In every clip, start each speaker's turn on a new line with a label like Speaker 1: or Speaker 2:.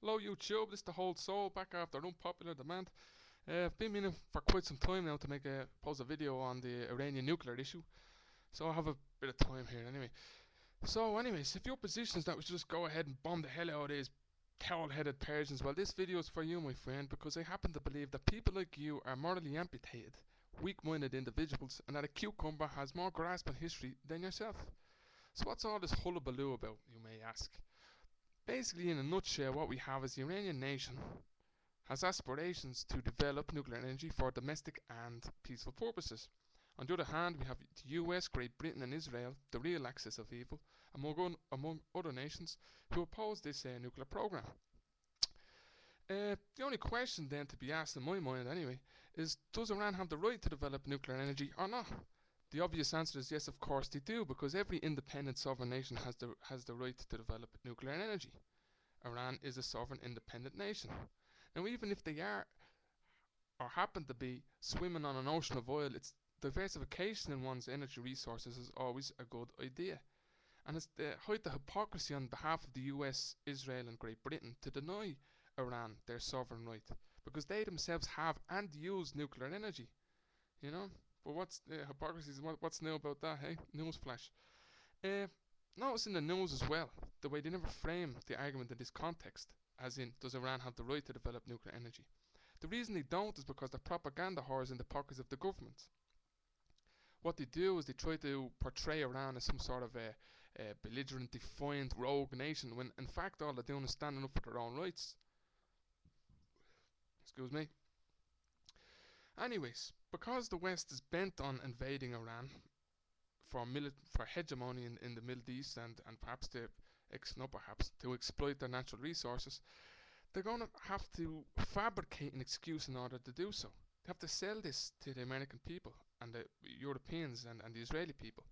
Speaker 1: Hello YouTube, this is the Whole Soul back after unpopular demand. I've been meaning for quite some time now to post a video on the Iranian nuclear issue, so I have a bit of time here anyway. So anyways, if your position is that we should just go ahead and bomb the hell out of these towel-headed Persians, well this video is for you my friend, because I happen to believe that people like you are morally amputated, weak-minded individuals, and that a cucumber has more grasp on history than yourself. So what's all this hullabaloo about, you may ask? Basically, in a nutshell, what we have is the Iranian nation has aspirations to develop nuclear energy for domestic and peaceful purposes. On the other hand, we have the US, Great Britain, and Israel, the real axis of evil, among other nations, who oppose this nuclear program. The only question then to be asked, in my mind anyway, is does Iran have the right to develop nuclear energy or not? The obvious answer is yes, of course they do, because every independent sovereign nation has the right to develop nuclear energy. Iran is a sovereign independent nation. Now, even if they are or happen to be swimming on an ocean of oil, it's diversification in one's energy resources is always a good idea. And it's the height of hypocrisy on behalf of the US, Israel, and Great Britain to deny Iran their sovereign right, because they themselves have and use nuclear energy. You know. But what's hypocrisy? What's new about that? Hey, newsflash. Uh, Notice in the news as well the way they never frame the argument in this context, as in, does Iran have the right to develop nuclear energy? The reason they don't is because the propaganda whores in the pockets of the government. What they do is they try to portray Iran as some sort of a belligerent, defiant, rogue nation, when in fact all they're doing is standing up for their own rights. Excuse me. Anyways, because the West is bent on invading Iran for hegemony in the Middle East and perhaps to exploit their natural resources, they're going to have to fabricate an excuse in order to do so. They have to sell this to the American people and the Europeans and the Israeli people.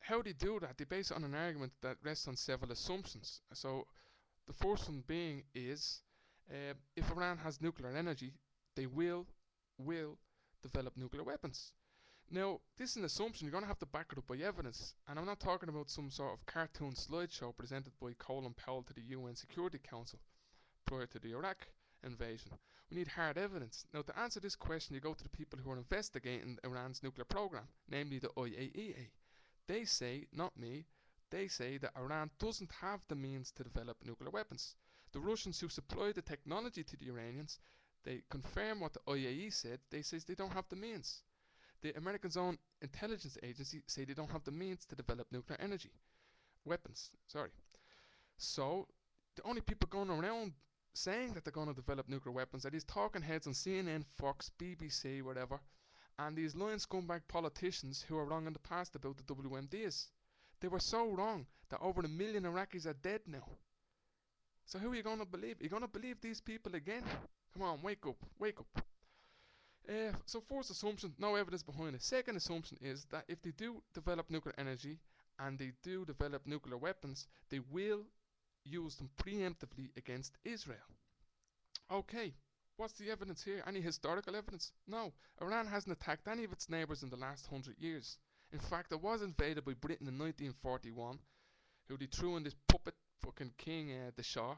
Speaker 1: How they do that? They base it on an argument that rests on several assumptions. So the first one being is if Iran has nuclear energy, they will develop nuclear weapons. Now, this is an assumption. You're going to have to back it up by evidence. And I'm not talking about some sort of cartoon slideshow presented by Colin Powell to the UN Security Council prior to the Iraq invasion. We need hard evidence. Now, to answer this question, you go to the people who are investigating Iran's nuclear program, namely the IAEA. They say, not me, they say that Iran doesn't have the means to develop nuclear weapons. The Russians who supplied the technology to the Iranians, they confirm what the IAEA said. They say they don't have the means. The Americans' own intelligence agency say they don't have the means to develop nuclear energy weapons. Sorry. So the only people going around saying that they're going to develop nuclear weapons are these talking heads on CNN, Fox, BBC, whatever, and these lying scumbag politicians who were wrong in the past about the WMDs. They were so wrong that over a million Iraqis are dead now. So who are you going to believe? Are you going to believe these people again? Come on, wake up, wake up. So first assumption, no evidence behind it. Second assumption is that if they do develop nuclear energy and they do develop nuclear weapons, they will use them preemptively against Israel. Okay, what's the evidence here? Any historical evidence? No. Iran hasn't attacked any of its neighbours in the last 100 years. In fact, it was invaded by Britain in 1941, who they threw in this puppet fucking king, the Shah.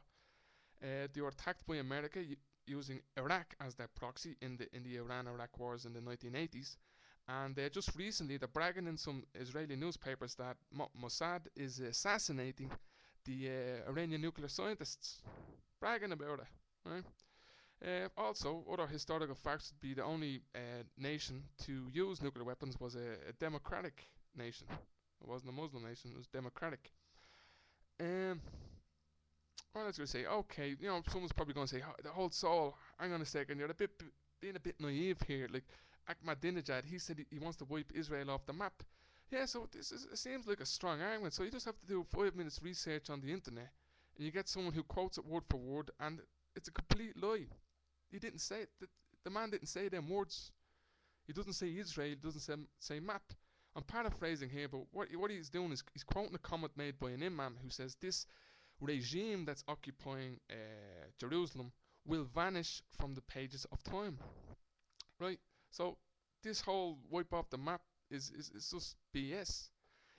Speaker 1: They were attacked by America using Iraq as their proxy in the Iran-Iraq wars in the 1980s. And just recently, they're bragging in some Israeli newspapers that Mossad is assassinating the Iranian nuclear scientists. Bragging about it, right? Also, other historical facts would be the only nation to use nuclear weapons was a democratic nation. It wasn't a Muslim nation; it was democratic. Um, well, I was going to say, okay, someone's probably going to say, the whole soul. Hang on a second, you're being a bit naive here. Like Ahmadinejad, he said he wants to wipe Israel off the map. Yeah, so it seems like a strong argument. So you just have to do 5 minutes research on the internet, and you get someone who quotes it word for word, and it's a complete lie. He didn't say it. The man didn't say them words. He doesn't say Israel. He doesn't say map. I'm paraphrasing here, but what he's doing is he's quoting a comment made by an imam who says this regime that's occupying Jerusalem will vanish from the pages of time. Right? So this whole wipe off the map is just BS.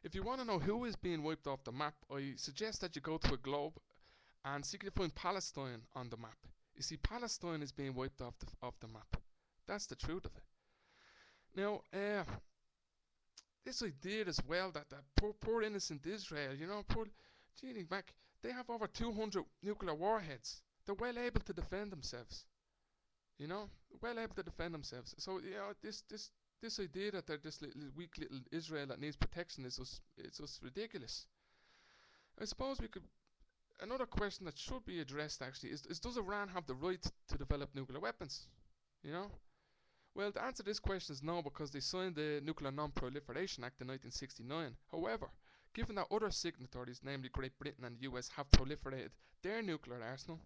Speaker 1: If you want to know who is being wiped off the map, I suggest that you go to a globe and seeking to find Palestine on the map. You see, Palestine is being wiped off the map. That's the truth of it. Now, this idea as well that poor innocent Israel, poor Genie Mac, they have over 200 nuclear warheads. They're well able to defend themselves. Well able to defend themselves. So this idea that they're this weak little Israel that needs protection is just ridiculous. I suppose we could. Another question that should be addressed actually is does Iran have the right to develop nuclear weapons? You know, well, the answer to this question is no, because they signed the Nuclear Non-Proliferation Act in 1969. However, given that other signatories, namely Great Britain and the US, have proliferated their nuclear arsenal,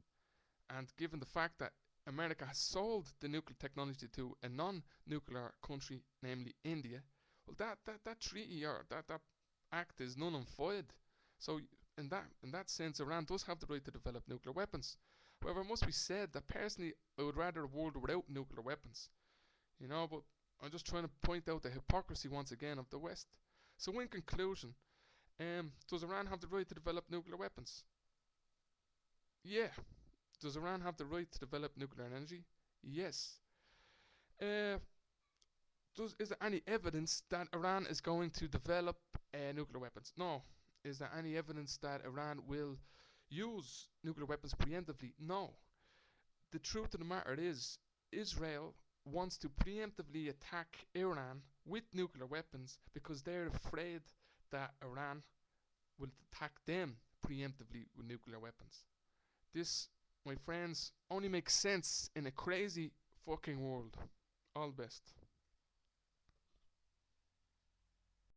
Speaker 1: and given the fact that America has sold the nuclear technology to a non-nuclear country, namely India, well, that treaty or that act is null and void. So, in that sense, Iran does have the right to develop nuclear weapons. However, it must be said that personally, I would rather a world without nuclear weapons. But I'm just trying to point out the hypocrisy once again of the West. So, in conclusion, does Iran have the right to develop nuclear weapons? Yeah. Does Iran have the right to develop nuclear energy? Yes. Uh, is there any evidence that Iran is going to develop nuclear weapons? No. Is there any evidence that Iran will use nuclear weapons preemptively? No. The truth of the matter is, Israel wants to preemptively attack Iran with nuclear weapons because they're afraid that Iran will attack them preemptively with nuclear weapons. This, my friends, only makes sense in a crazy fucking world. All the best.